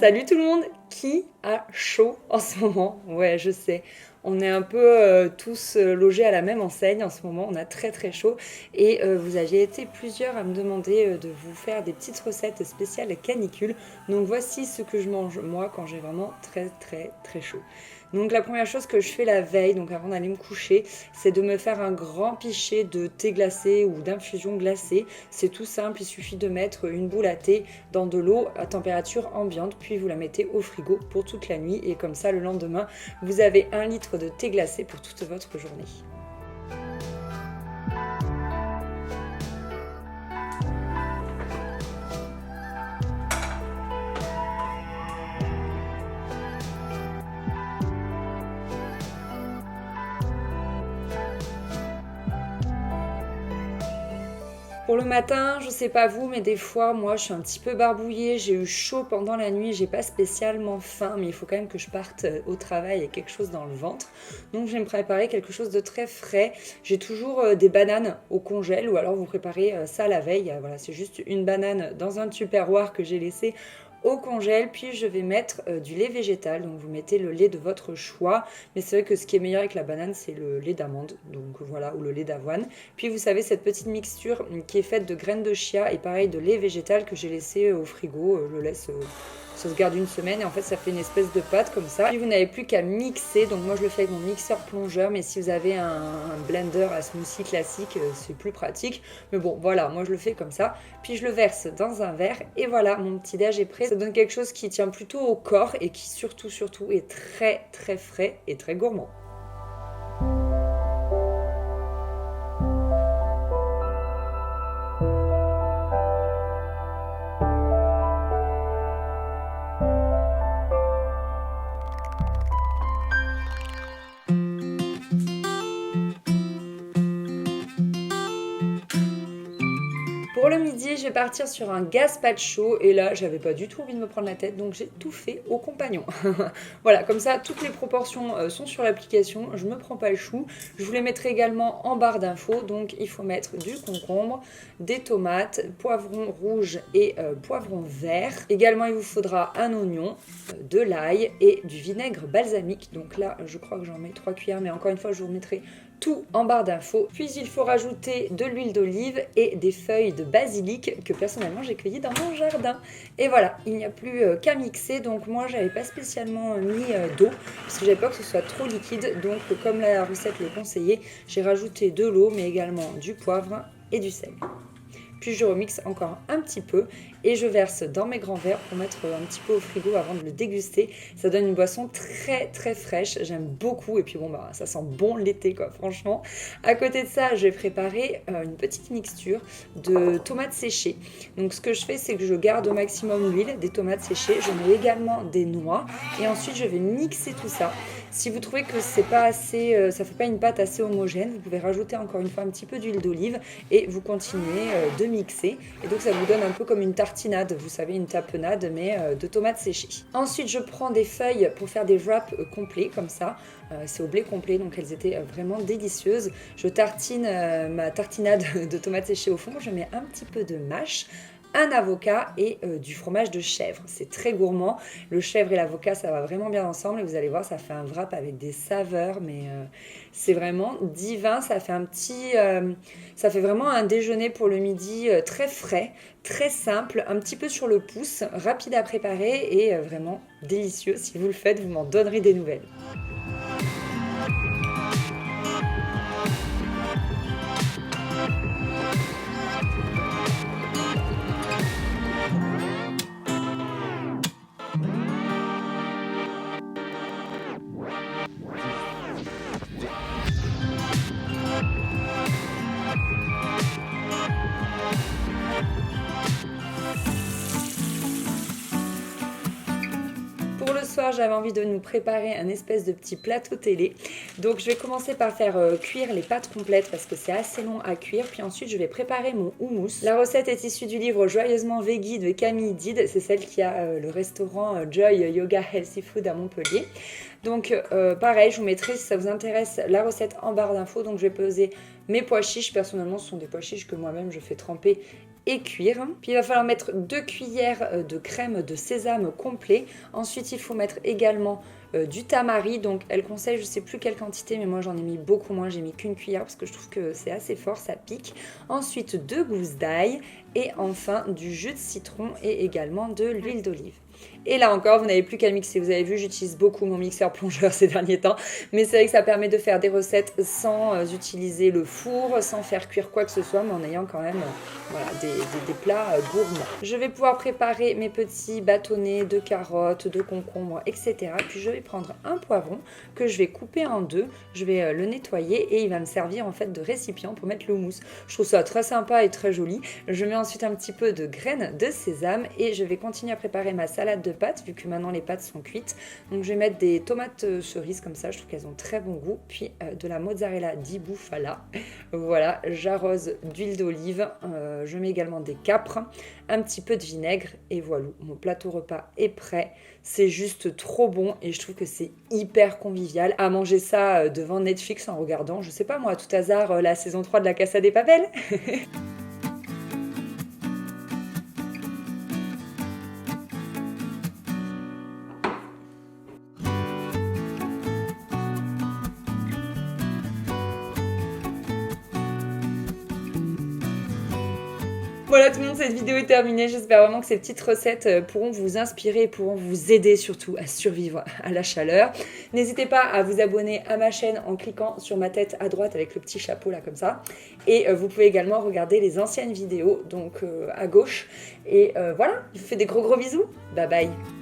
Salut tout le monde! Qui a chaud en ce moment? Ouais, je sais. On est un peu tous logés à la même enseigne en ce moment. On a très très chaud. Et vous aviez été plusieurs à me demander de vous faire des petites recettes spéciales canicule. Donc voici ce que je mange moi quand j'ai vraiment très très très chaud. Donc la première chose que je fais la veille, donc avant d'aller me coucher, c'est de me faire un grand pichet de thé glacé ou d'infusion glacée. C'est tout simple, il suffit de mettre une boule à thé dans de l'eau à température ambiante, puis vous la mettez au frigo pour toute la nuit et comme ça le lendemain, vous avez 1 litre de thé glacé pour toute votre journée. Pour le matin, je sais pas vous, mais des fois, moi, je suis un petit peu barbouillée. J'ai eu chaud pendant la nuit, j'ai pas spécialement faim, mais il faut quand même que je parte au travail et quelque chose dans le ventre. Donc, je vais me préparer quelque chose de très frais. J'ai toujours des bananes au congèle, ou alors vous préparez ça la veille. Voilà, c'est juste une banane dans un tupperware que j'ai laissé au congèle, puis je vais mettre du lait végétal, donc vous mettez le lait de votre choix, mais c'est vrai que ce qui est meilleur avec la banane c'est le lait d'amande, donc voilà, ou le lait d'avoine. Puis vous savez cette petite mixture qui est faite de graines de chia et pareil de lait végétal que j'ai laissé au frigo, je le laisse, ça se garde une semaine et en fait ça fait une espèce de pâte comme ça. Puis vous n'avez plus qu'à mixer, donc moi je le fais avec mon mixeur plongeur, mais si vous avez un blender à smoothie classique, c'est plus pratique. Mais bon voilà, moi je le fais comme ça, puis je le verse dans un verre et voilà, mon petit déj est prêt. Ça donne quelque chose qui tient plutôt au corps et qui surtout est très très frais et très gourmand. Pour le midi, je vais partir sur un gazpacho et là, j'avais pas du tout envie de me prendre la tête, donc j'ai tout fait au compagnon. Voilà, comme ça, toutes les proportions sont sur l'application, je me prends pas le chou. Je vous les mettrai également en barre d'infos, donc il faut mettre du concombre, des tomates, poivrons rouges et poivrons verts. Également, il vous faudra un oignon, de l'ail et du vinaigre balsamique. Donc là, je crois que j'en mets 3 cuillères, mais encore une fois, je vous remettrai tout en barre d'infos. Puis il faut rajouter de l'huile d'olive et des feuilles de basilic que personnellement j'ai cueillies dans mon jardin. Et voilà, il n'y a plus qu'à mixer. Donc moi j'avais pas spécialement mis d'eau parce que j'avais peur que ce soit trop liquide. Donc comme la recette le conseillait, j'ai rajouté de l'eau mais également du poivre et du sel. Puis je remixe encore un petit peu et je verse dans mes grands verres pour mettre un petit peu au frigo avant de le déguster. Ça donne une boisson très très fraîche, j'aime beaucoup et puis bon bah ça sent bon l'été quoi franchement. À côté de ça, je vais préparer une petite mixture de tomates séchées. Donc ce que je fais c'est que je garde au maximum l'huile des tomates séchées, je mets également des noix et ensuite je vais mixer tout ça. Si vous trouvez que c'est pas assez, ça fait pas une pâte assez homogène, vous pouvez rajouter encore une fois un petit peu d'huile d'olive et vous continuez de mixer. Et donc ça vous donne un peu comme une tartinade, vous savez une tapenade mais de tomates séchées. Ensuite je prends des feuilles pour faire des wraps complets comme ça. C'est au blé complet donc elles étaient vraiment délicieuses. Je tartine ma tartinade de tomates séchées au fond, je mets un petit peu de mâche, un avocat et du fromage de chèvre. C'est très gourmand. Le chèvre et l'avocat, ça va vraiment bien ensemble et vous allez voir, ça fait un wrap avec des saveurs, mais c'est vraiment divin. Ça fait ça fait vraiment un déjeuner pour le midi très frais, très simple, un petit peu sur le pouce, rapide à préparer et vraiment délicieux. Si vous le faites, vous m'en donnerez des nouvelles. Pour le soir, j'avais envie de nous préparer un espèce de petit plateau télé. Donc je vais commencer par faire cuire les pâtes complètes parce que c'est assez long à cuire. Puis ensuite, je vais préparer mon houmous. La recette est issue du livre Joyeusement Veggie de Camille Did. C'est celle qui a le restaurant Joy Yoga Healthy Food à Montpellier. Donc pareil, je vous mettrai si ça vous intéresse la recette en barre d'infos. Donc je vais peser mes pois chiches. Personnellement, ce sont des pois chiches que moi-même je fais tremper et cuire. Puis il va falloir mettre 2 cuillères de crème de sésame complet. Ensuite, il faut mettre également du tamari, donc elle conseille je sais plus quelle quantité, mais moi j'en ai mis beaucoup moins, j'ai mis qu'une cuillère parce que je trouve que c'est assez fort, ça pique. Ensuite 2 gousses d'ail et enfin du jus de citron et également de l'huile d'olive. Et là encore, vous n'avez plus qu'à le mixer. Vous avez vu, j'utilise beaucoup mon mixeur plongeur ces derniers temps. Mais c'est vrai que ça permet de faire des recettes sans utiliser le four, sans faire cuire quoi que ce soit, mais en ayant quand même voilà, des plats gourmands. Je vais pouvoir préparer mes petits bâtonnets de carottes, de concombres, etc. Puis je vais prendre un poivron que je vais couper en deux. Je vais le nettoyer et il va me servir en fait de récipient pour mettre le houmous. Je trouve ça très sympa et très joli. Je mets ensuite un petit peu de graines de sésame et je vais continuer à préparer ma salade de pâtes vu que maintenant les pâtes sont cuites. Donc je vais mettre des tomates cerises comme ça, je trouve qu'elles ont très bon goût. Puis de la mozzarella di bufala. Voilà, j'arrose d'huile d'olive. Je mets également des capres, un petit peu de vinaigre et voilà, mon plateau repas est prêt. C'est juste trop bon et je trouve que c'est hyper convivial à manger ça devant Netflix en regardant, je sais pas moi, à tout hasard, la saison 3 de la Casa de Papel. Voilà tout le monde, cette vidéo est terminée. J'espère vraiment que ces petites recettes pourront vous inspirer et pourront vous aider surtout à survivre à la chaleur. N'hésitez pas à vous abonner à ma chaîne en cliquant sur ma tête à droite avec le petit chapeau là comme ça. Et vous pouvez également regarder les anciennes vidéos donc à gauche. Et voilà, je vous fais des gros bisous. Bye bye.